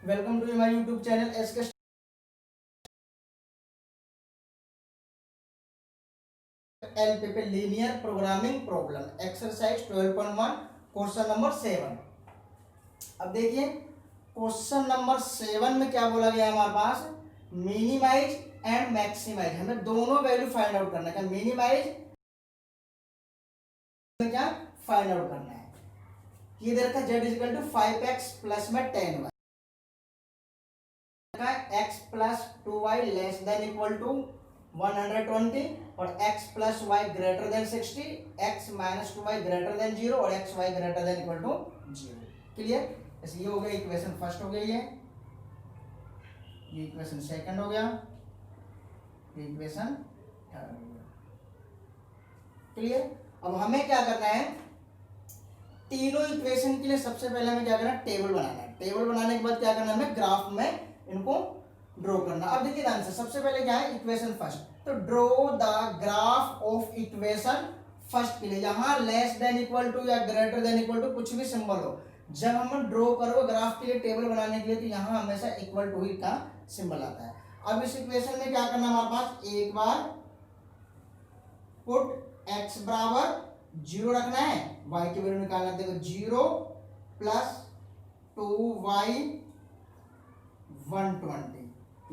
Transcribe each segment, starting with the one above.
Welcome to my YouTube channel SK LP पे linear programming problem exercise 12.1 question number 7। अब देखिए question number 7 में क्या बोला गया हमारे पास, मिनिमाइज एंड मैक्सिमाइज, हमें दोनों वैल्यू फाइंड आउट करना है। मिनिमाइज क्या फाइंड आउट करना है। ये दे रखा z equal to 5x plus में 10y, x plus 2y less than equal to 120 और x plus Y greater than 60, x minus 2y greater than 0 और x y greater than equal to 0। Clear. ये हो गया इक्वेशन फर्स्ट हो गई है, ये इक्वेशन सेकंड हो गया, ये इक्वेशन थर्ड हो गया। क्लियर। अब हमें क्या करना है, तीनों इक्वेशन के लिए सबसे पहले हमें क्या करना है, टेबल बनाना है। टेबल बनाने के बाद क्या करना है, हमें ग्राफ में इनको ड्रॉ करना। अब देखिए आंसर सबसे पहले क्या है, इक्वेशन फर्स्ट, तो draw the graph of equation first के लिए यहां लेस देन इक्वल टू या ग्रेटर देन इक्वल टू कुछ भी सिंबल हो, जब हम ड्रॉ करोगे ग्राफ के लिए टेबल बनाने के लिए तो यहां हमेशा इक्वल टू ही का सिंबल आता है। अब इस इक्वेशन में क्या करना है हमारे पास, एक बार पुट x बराबर 0 रखना है, y की वैल्यू निकालना, देखो 0 प्लस 2y 120,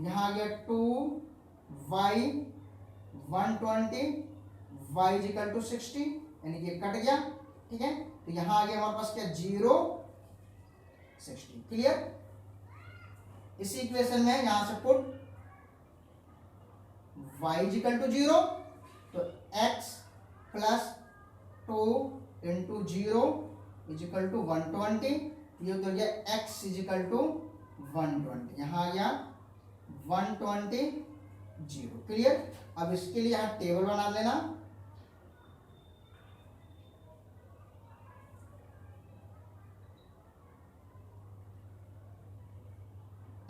यहां आ गया 2y 120, y इक्वल टू 60, यानी कि कट गया। ठीक है, तो यहां आ गया हमारे पास क्या 0 60। क्लियर। इसी इक्वेशन में यहां से पुट y इक्वल टू 0, तो x plus 2 into 0 equal to 120, ये तो गया x इजिकल टू 120, यहां आ गया 120 0। क्लियर। अब इसके लिए यहां टेबल बना लेना,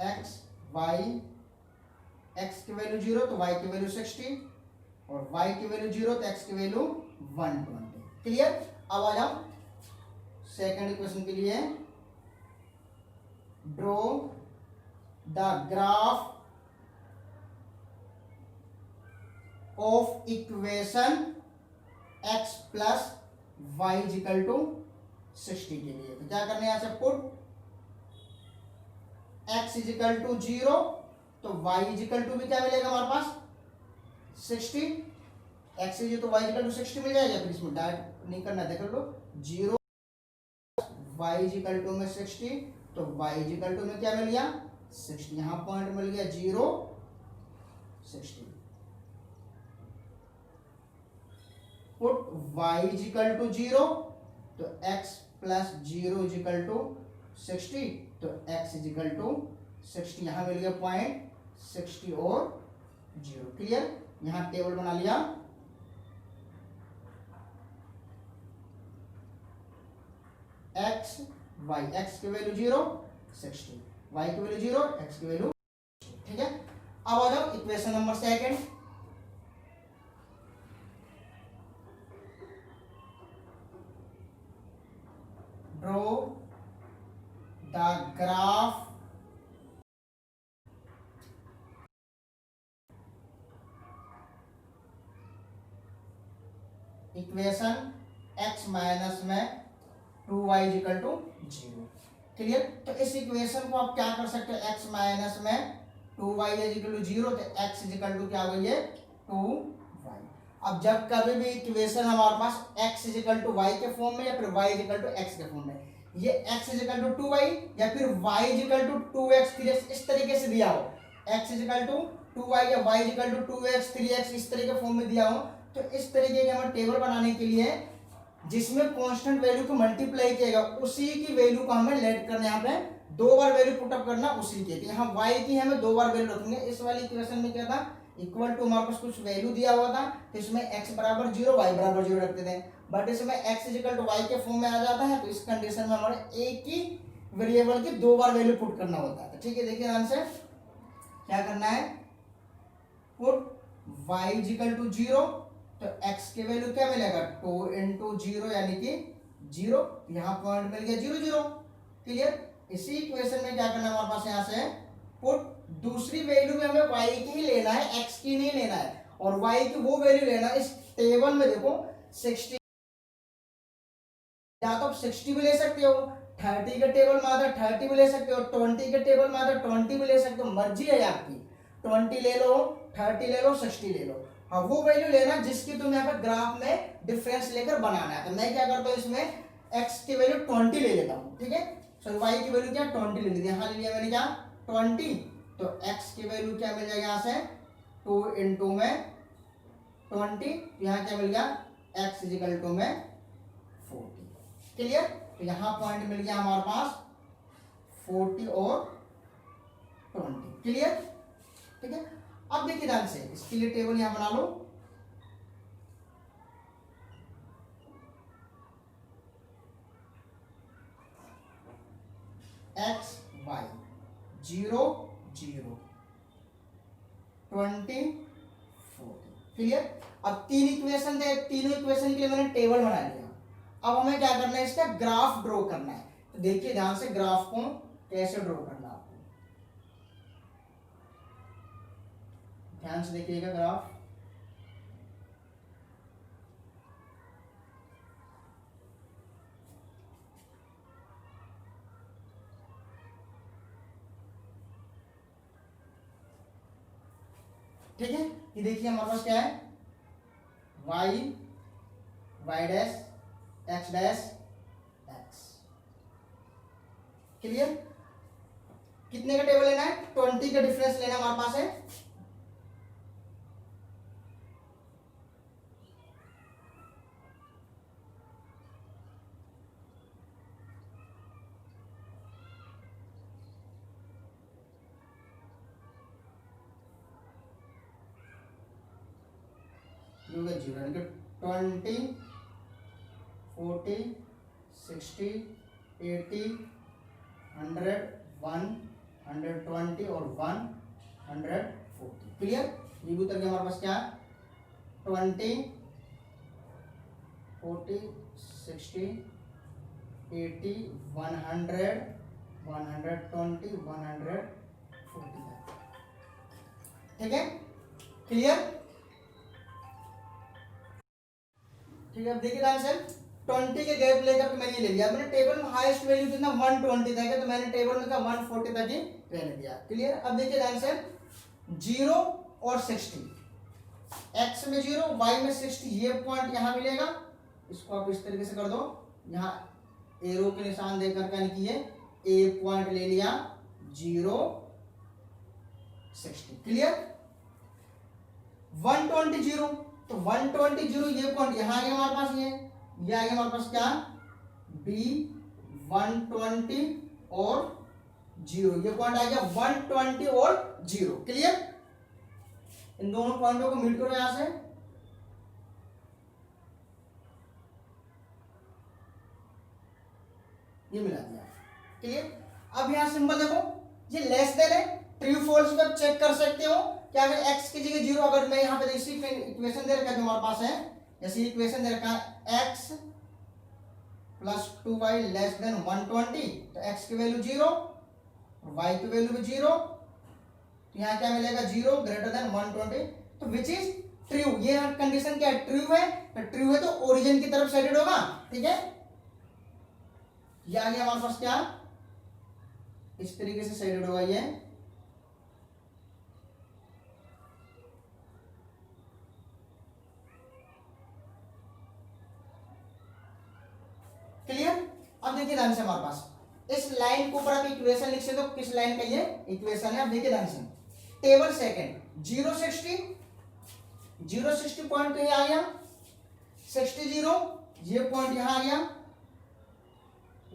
x y, x की वैल्यू 0 तो y की वैल्यू 60 और y की वैल्यू 0 तो x की वैल्यू 120। क्लियर। अब आ जाओ सेकंड इक्वेशन के लिए, draw the graph of equation x plus Y equal to 60 के लिए। तो क्या करना है, यहां से पुट x इक्वल टू 0, तो y इक्वल टू भी क्या मिलेगा हमारे पास 60, x इज तो y इक्वल टू 60 मिल जाएगा। फिर इसमें डायरेक्ट नहीं करना, देख लो 0 y इक्वल टू में 60, तो y इक्वल टू में क्या मिल गया 60, यहां पॉइंट मिल गया 0 60, पुट y इक्वल टू 0, तो x प्लस 0 इक्वल टू 60, तो x इक्वल टू 60, यहां मिल गया पॉइंट 60 और 0। क्लियर। यहां टेबल बना लिया, x y, x की वैल्यू 0 60, y की वैल्यू 0, x की वैल्यू। ठीक है। अब आ जाओ equation number second, draw the graph equation x minus में 2y इक्वल टू 0। क्लियर। तो इस इक्वेशन को आप क्या कर सकते हैं, x माइनस में 2y इक्वल टू 0, तो x इक्वल टू क्या हो गई है 2y। अब जब कभी भी इक्वेशन हमारे पास x इक्वल टू y के फॉर्म में या फिर y इक्वल टू x के फॉर्म में, ये x इक्वल टू 2y या फिर y equal to 2x 3x इस तरीके से दिया हो, x इक्वल टू 2y या y equal to 2x 3x इस तरीके के फॉर्म में दिया हो, तो इस तरीके के हमें टेबल बनाने के लिए जिसमें कांस्टेंट वैल्यू को मल्टीप्लाई किएगा उसी की वैल्यू को हमें लेट करना, यहाँ पे दो बार वैल्यू पुट अप करना उसी के, तो यहाँ y की हमें दो बार वैल्यू रखेंगे। इस वाली इक्वेशन में क्या था, इक्वल टू हमारे पास कुछ वैल्यू दिया हुआ था, तो इसमें x बराबर 0 y बराबर 0 रखते थे, बट इसमें x इक्वल टू y के फॉर्म में आ जाता है, तो इस कंडीशन में हमारे एक ही वेरिएबल की दो बार वैल्यू पुट करना होता है। ठीक है, देखिए ध्यान से क्या करना है, पुट y इक्वल टू 0, तो x की वैल्यू क्या मिलेगा 2 इंटू 0 यानी कि 0, यहां पॉइंट मिल गया 0 0। क्लियर। इसी इक्वेशन में क्या करना है हमारे पास, यहाँ से पुट दूसरी वैल्यू में हमें y की ही लेना है, x की नहीं लेना है, और y की वो वैल्यू लेना है। इस टेबल में देखो 60, या तो आप 60 भी ले सकते हो, 30 के टेबल में आता 30 भी ले सकते हो, 20 के टेबल में आता 20 भी ले सकते हो, मर्जी है आपकी। 20 ले लो, 30 ले लो, 60 ले लो। हाँ, वो वैल्यू लेना जिसकी तुम यहाँ पे ग्राफ में डिफरेंस लेकर बनाना है। तो मैं क्या करता हूँ, इसमें x की वैल्यू 20 ले लेता हूँ, ठीक है। सो y की वैल्यू क्या 20 ले ली, यहाँ ले लिया मैंने क्या 20, तो x की वैल्यू क्या मिल जाएगा यहाँ से 2 इंटू में 20, यहाँ क्या मिल गया x इजिकल टू में 40। क्लियर। तो यहाँ पॉइंट मिल गया हमारे पास 40 और 20। क्लियर, ठीक है। अब देखिए ध्यान से, इसके लिए टेबल यहां बना लो। x y 0 0 20 40। क्लियर। अब तीन इक्वेशन थे, तीनों इक्वेशन के लिए मैंने टेबल बना लिया। अब हमें क्या करना है, इसका ग्राफ ड्रॉ करना है। तो देखिए ध्यान से, ग्राफ को कैसे ड्रॉ करना है आपको, ध्यान से देखिएगा ग्राफ। ठीक है, ये देखिए हमारे पास क्या है, y y dash x dash x। Clear. कितने का टेबल लेना है, 20 का डिफरेंस लेना हमारे पास है। जीरो यानी कि 20 40 60 80 100 120 और 140। क्लियर। ये भी उतर गया हमारे पास क्या 20 40 60 80 100 120 140। ठीक है, क्लियर। ठीक है, अब देखिए आंसर 20 के गैप लेकर के मैंने ले लिया। मैंने टेबल में हाईएस्ट वैल्यू कितना 120 तक है, तो मैंने टेबल में का 140 तक ही रहने दिया। क्लियर। अब देखिए आंसर 0 और 60, x में 0 y में 60, ये पॉइंट यहां मिलेगा। इसको आप इस तरीके से कर दो, यहाँ एरो के निशान देकर के यानी ये ए पॉइंट ले लिया 0 60। क्लियर। 120 0, तो 120 0 ये पॉइंट यहां आ गया हमारे पास, ये आ गया हमारे पास क्या b 120 और 0, ये पॉइंट आ गया 120 और 0। क्लियर। इन दोनों पॉइंटों को मीट करो यहां से, ये मिला दिया। क्लियर। अब यहां सिंबल देखो, ये लेस देन है, ट्रू फॉल्स पे चेक कर सकते हो क्या। अगर x की जगह 0, अगर मैं यहां पे इसी इक्वेशन दे रखा है हमारे पास है, जैसे इक्वेशन दे रखा है x plus 2y less then 120, तो x की वैल्यू 0 और y की वैल्यू भी 0, तो यहां क्या मिलेगा 0 ग्रेटर देन 120, तो विच इज ट्रू। ये कंडीशन क्या है, ट्रू है। तो ट्रू है तो ओरिजिन की तरफ साइडेड होगा। ठीक है, ये आ गया हमारे पास क्या, इस तरीके से साइडेड होगा ये। क्लियर। अब देखिए ध्यान से, हमारे पास इस लाइन के ऊपर आप इक्वेशन लिख सकते हो, किस लाइन का ये इक्वेशन है। अब देखिए ध्यान से, टेबल सेकंड 0 60 पॉइंट तो ये आ गया, 60 0 ये पॉइंट यहां आ गया,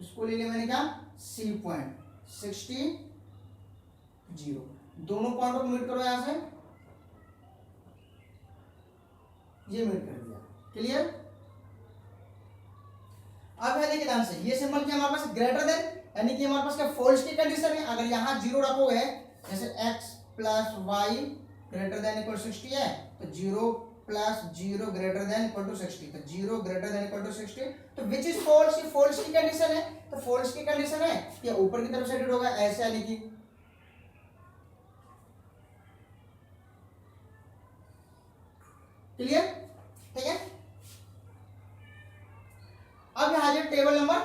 इसको ले लिया मैंने क्या सी पॉइंट 60 0। दोनों पॉइंट को मीट करो यहां से, ये मीट कर दिया। क्लियर। अब है देखिए ध्यान से, ये सिंबल क्या हमारे पास ग्रेटर देन, यानी कि हमारे पास क्या फॉल्स की कंडीशन है। अगर यहां 0 रखोगे, जैसे x plus Y greater than equal 60 है, तो 0 plus 0 greater than equal to 60, तो 0 ग्रेटर देन इक्वल टू 60, तो विच इज फॉल्स, ये फॉल्स की कंडीशन है, तो फॉल्स की कंडीशन है कि ऊपर की तरफ से होगा ऐसे, यानी कि क्लियर, ठीक है। अब यहाँ जो टेबल नंबर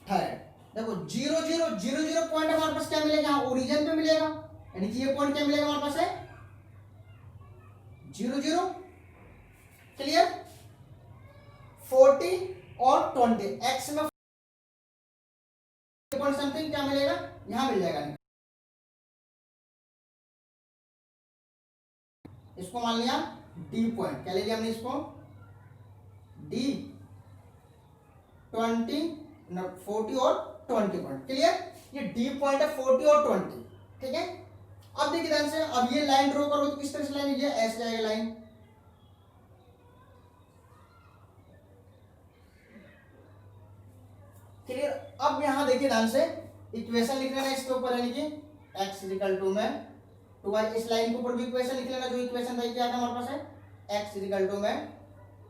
थर्ड, देखो 0 0 0 0 पॉइंट हमारे पास क्या मिलेगा, ओरिजिन पे मिलेगा, यानी कि ये पॉइंट क्या मिलेगा हमारे पास है 0 0, क्लियर। 40 और 20 एक्स में पॉइंट समथिंग क्या मिलेगा, यहां मिल जाएगा, इसको मान लिया डी पॉइंट, क्या ले लिया हमने इसको डी 20 40 और 20 पॉइंट, क्लियर। ये डी पॉइंट है 40 और 20, ठीक है। अब देखिए ध्यान से, अब ये लाइन ड्रॉ करो तो किस तरह से लाइन, ये ऐसे जाएगा लाइन, क्लियर। अब यहां देखिए ध्यान से, इक्वेशन लिख लेना इसके ऊपर, यानी कि x इक्वल टू में 2y, इस लाइन के ऊपर भी इक्वेशन लिख लेना, जो इक्वेशन भाई क्या था हमारे पास है x इक्वल टू में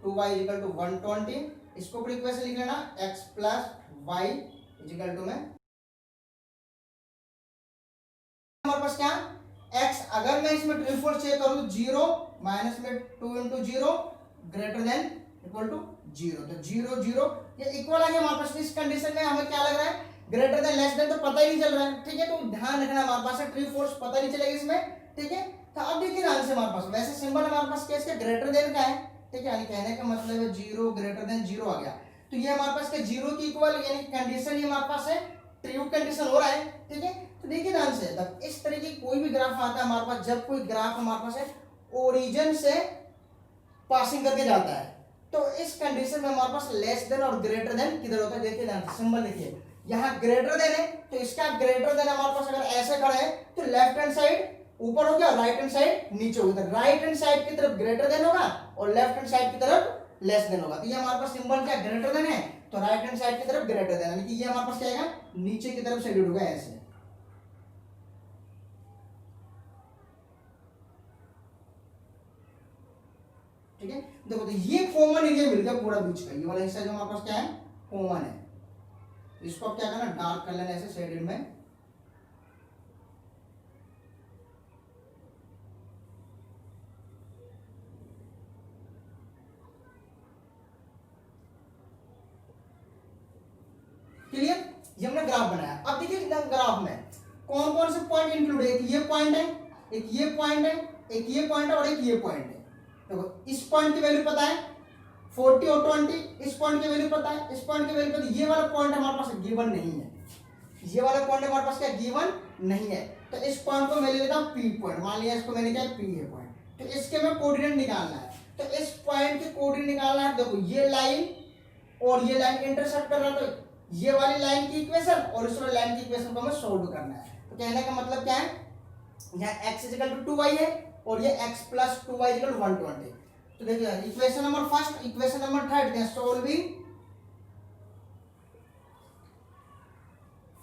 2y इक्वल टू 120, इसके ऊपर इक्वेशन लिख लेना x plus y equal to में हमारे पास क्या x, अगर मैं इसमें ट्रू फॉल्स चेक करूं तो 0 माइनस में 2 into 0 greater than equal to 0, तो 0 0 ये इक्वल आ गया हमारे पास। इस कंडीशन में हमें क्या लग रहा है, ग्रेटर देन लेस देन तो पता ही नहीं चल रहा है, ठीक है, तो ध्यान रखना हमारे पास है ट्रू फॉल्स पता नहीं चलेगा इसमें, ठीक है। तो अब देखिए ध्यान से, हमारे पास वैसे सिंबल हमारे पास क्या है, ग्रेटर देन का है, ठीक है, यानी कहने का मतलब है 0 ग्रेटर देन 0 आ गया, तो ये हमारे पास क्या 0 की इक्वल, यानी कंडीशन ही हमारे पास है ट्रू कंडीशन हो रहा है, ठीक है। तो देखिए ध्यान से, जब इस तरह की कोई भी ग्राफ आता है हमारे पास, जब कोई ग्राफ हमारे पास है ओरिजिन से पासिंग करके जाता है, तो इस कंडीशन में हमारे पास लेस देन और ग्रेटर देन किधर होता है, देखिए ध्यान से सिंबल देखिए, यहाँ ग्रेटर देन है, तो इसका ग्रेटर देन हमारे पास अगर ऐसे खड़ा है तो लेफ्ट हैंड साइड ऊपर हो गया, राइट हैंड साइड नीचे होगा, तो राइट हैंड साइड की तरफ ग्रेटर देन होगा और लेफ्ट हैंड साइड की तरफ लेस देन होगा, तो ये हमारे पास सिंबल क्या ग्रेटर देन है, तो राइट हैंड साइड की तरफ ग्रेटर देन, यानी कि ये हमारे पास क्या आएगा नीचे की तरफ सैल्यूट होगा ऐसे, ठीक है। देखो तो ये कॉमन एरिया मिल गया पूरा बीच का, ये वाला हिस्सा जो हमारे पास क्या है कॉमन है, इसको क्या करना डार्क कर लेना ऐसे शेडेड में, क्लियर। ये हमने ग्राफ बनाया। अब देखिए ग्राफ में कौन कौन से पॉइंट इंक्लूड है, एक ये पॉइंट है, एक ये पॉइंट है, एक ये पॉइंट है और एक ये पॉइंट है। देखो इस पॉइंट की वैल्यू पता है 40 और 20, इस पॉइंट की वैल्यू पता है, इस पॉइंट की वैल्यू पता है, ये वाला पॉइंट हमारे पास गिवन नहीं है, ये वाला पॉइंट हमारे पास क्या गिवन नहीं है, तो इस पॉइंट को मैं ले लेता हूं पी पॉइंट, मान लिया इसको मैंने क्या पी है पॉइंट, तो इसके में कोऑर्डिनेट निकालना है, तो इस पॉइंट के कोऑर्डिनेट निकालना है। देखो ये लाइन और ये लाइन इंटरसेक्ट कर रहा है, तो ये वाली लाइन की इक्वेशन और इस वाली लाइन की इक्वेशन को हमें सॉल्व करना है, तो कहने का मतलब क्या है, यहाँ x इक्वल टू 2y है और ये x plus 2y equal to 120, तो देखिए equation number first, equation number third, they solving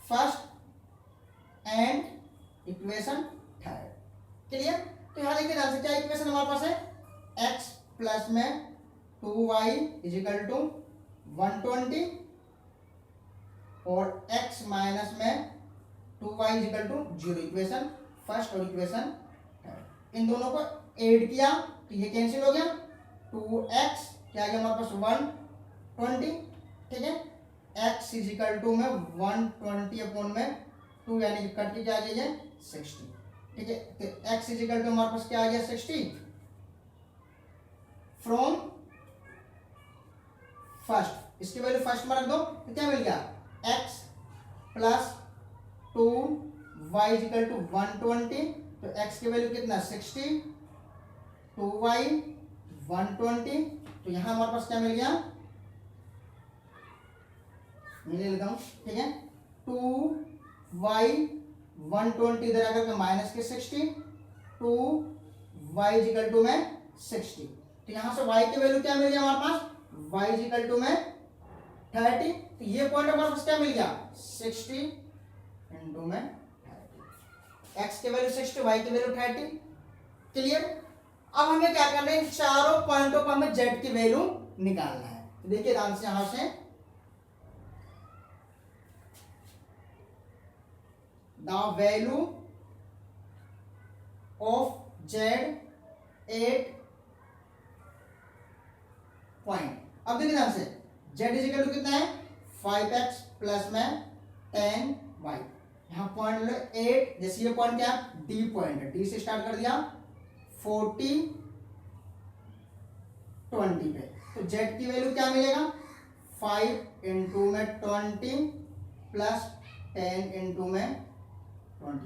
first and equation third, clear. तो यहां देखिए ध्यान से, क्या इक्वेशन हमारे पास है x प्लस में 2y इक्वल टू 120 और x माइनस में 2y equal to 0, equation first और इक्वेशन थर्ड, इन दोनों को ऐड किया तो ये कैंसिल हो गया, 2x क्या आ गया हमारे पास 120, ठीक है, x इक्वल टू में 120 अपॉन में 2, यानी कि कट के क्या आ गया 60, ठीक है, तो x इक्वल टू हमारे पास क्या आ गया 60 फ्रॉम फर्स्ट, इसकी वैल्यू फर्स्ट में रख दो तो क्या मिल गया x plus 2y equal to 120, तो x की वैल्यू कितना 60, 2y 120, तो यहां हमारे पास क्या मिल गया, मैं ले लेता हूं, ठीक है, 2y 120 इधर आकर के माइनस के 60, 2y इक्वल टू में 60, तो यहां से y की वैल्यू क्या मिल गया हमारे पास, y इक्वल टू में 30, तो ये पॉइंट हमारे पास क्या मिल गया 60 इंटू में 30, x की वैल्यू 60, y की वैल्यू 30, क्लियर। अब हमें क्या करना है, इन चारों पॉइंटों पर हमें जेड की वैल्यू निकालना है। तो देखिए ध्यान से, यहां से the value of Z at point. अब देखिए ध्यान से, जेड इज इक्वल टू कितना है 5x प्लस में 10y। यहाँ पॉइंट लो 8, जैसे ये पॉइंट क्या है डी पॉइंट है, डी से स्टार्ट कर दिया 40 20 पे। तो जेड की वैल्यू क्या मिलेगा 5 इंटू में 20 प्लस 10 इंटू में 20।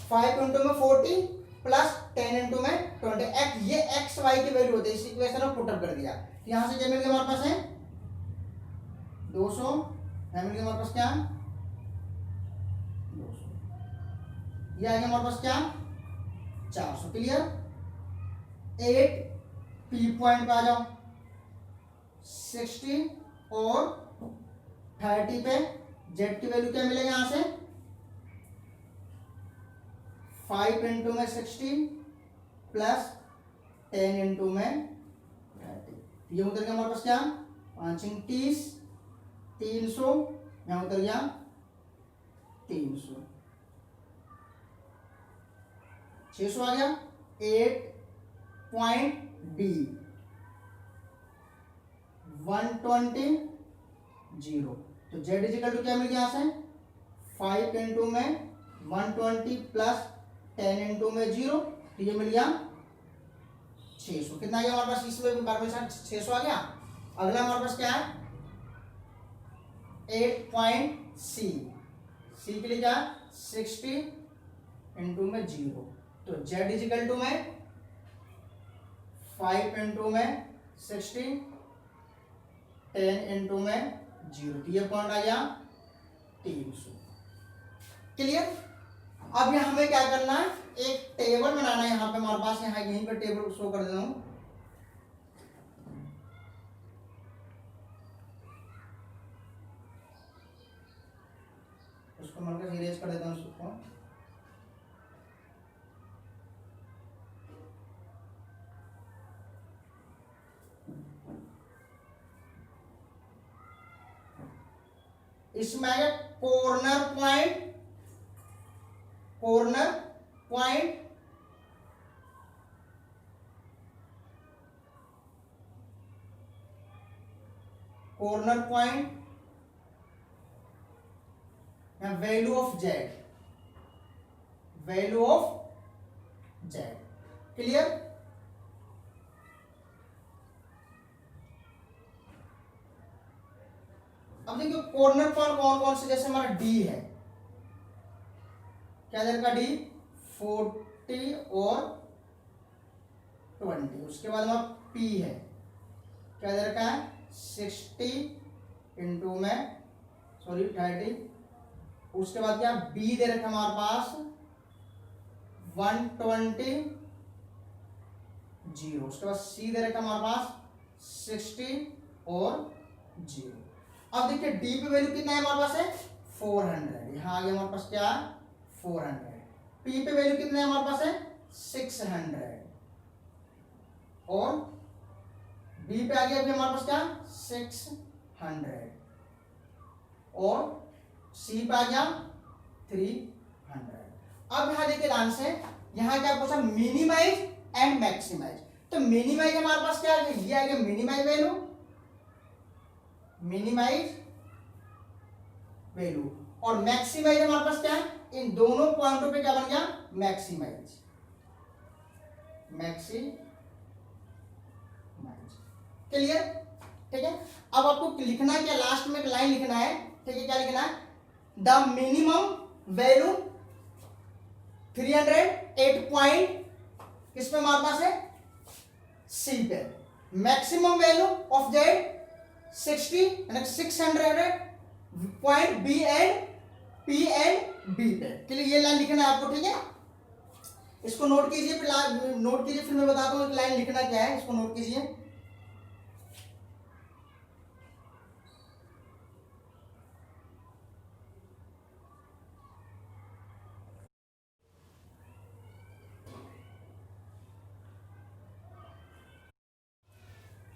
5 इंटू में 40 प्लस 10 इंटू में 20। एक्स, ये एक्स वाई की वैल्यू होती है, इस इक्वेशन में पुट अप कर दिया। तो यहां से क्या मिल गया हमारे पास है 200, यहां मिल गया हमारे पास क्या 200, ये आ गया हमारे पास क्या 400। क्लियर। 8 पी पॉइंट पे आ जाओ, 60 और 30 पे जेड की वैल्यू क्या मिलेगा यहां से 5 इंटू में 60 प्लस 10 इंटू में 30। ये उतर गया हमारे पास क्या 5 30, 300, यहां उतर गया 300, 600 आ गया। 8 पॉइंट डी 120 0। तो जेड इजिकल टू क्या मिल गया यहां से 5 इंटू में 120 प्लस 10 इंटू में 0। तो ये मिल गया 600। कितना आ गया हमारे पास, इसमें बार बार 600 आ गया। अगला हमारे पास क्या है 8 पॉइंट सी, सी के लिए क्या 60 इंटू में 0। तो जेड इजिकल टू में 5 इंटू में 60 10 इंटू में 0। तो ये पॉइंट आ गया 300। क्लियर। अब यहाँ हमें क्या करना है, एक टेबल बनाना है। यहाँ पे हमारे पास यहाँ यहीं पर टेबल शो कर देता हूं। उसको मैं इरेज कर देता हूं उसको। इसमें आएगा corner point, corner point corner point value of Z, value of Z. Clear. अब देखिए कॉर्नर पॉइंट कौन कौन से, जैसे हमारा डी है, क्या देगा डी 40 और 20। उसके बाद हमारा पी है, क्या दे रखा है 60 इंटू में 30। उसके बाद क्या बी दे रखा हमारे पास 120 0। उसके बाद सी दे रखा हमारे पास 60 और 0। अब देखिए डी पे वैल्यू कितना है हमारे पास है 400। यहां आ गया हमारे पास क्या 400। पी पे वैल्यू कितना है हमारे पास है 600 और बी पे आ गया अभी हमारे पास क्या 600 और सी पे आ गया 300। अब यहां देखिए ध्यान से, यहां क्या पूछा मिनिमाइज एंड मैक्सिमाइज। तो मिनिमाइज हमारे पास क्या है, ये आ गया मिनिमाइज वैल्यू, मिनिमाइज वैल्यू, और मैक्सिमाइज हमारे पास क्या है, इन दोनों पॉइंटों पे क्या बन गया मैक्सिमाइज, मैक्सिमाइज। क्लियर। ठीक है। अब आपको लिखना है क्या, लास्ट में एक लाइन लिखना है। ठीक है, क्या लिखना है द मिनिमम वैल्यू 308 पॉइंट किस पे हमारे पास है सी पे, मैक्सिमम वैल्यू ऑफ जेड 60 यानी 600 point B and P and B पे। के लिए ये लाइन लिखना है आपको। ठीक है, इसको नोट कीजिए, फिर नोट कीजिए, फिर मैं बताता हूँ लाइन लिखना क्या है। इसको नोट कीजिए।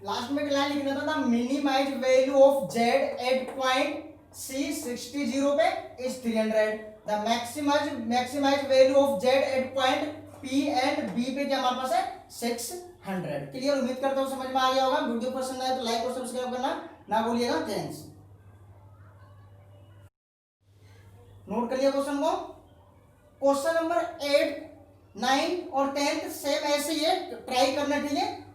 लास्ट में एक लाइन लिखना था, minimise value of Z at point C 60 पे is 300। The maximise value of Z at point P and B पे क्या हमारे पास है 600। क्लियर, उम्मीद करता हूँ समझ में आ गया होगा। वीडियो पसंद आए तो लाइक और सब्सक्राइब करना ना भूलिएगा। थैंक्स। नोट कर लिया क्वेश्चन को। क्वेश्चन नंबर 8, 9 और 10 सेम ऐसे ही है, ट्राई करना, ठीक है।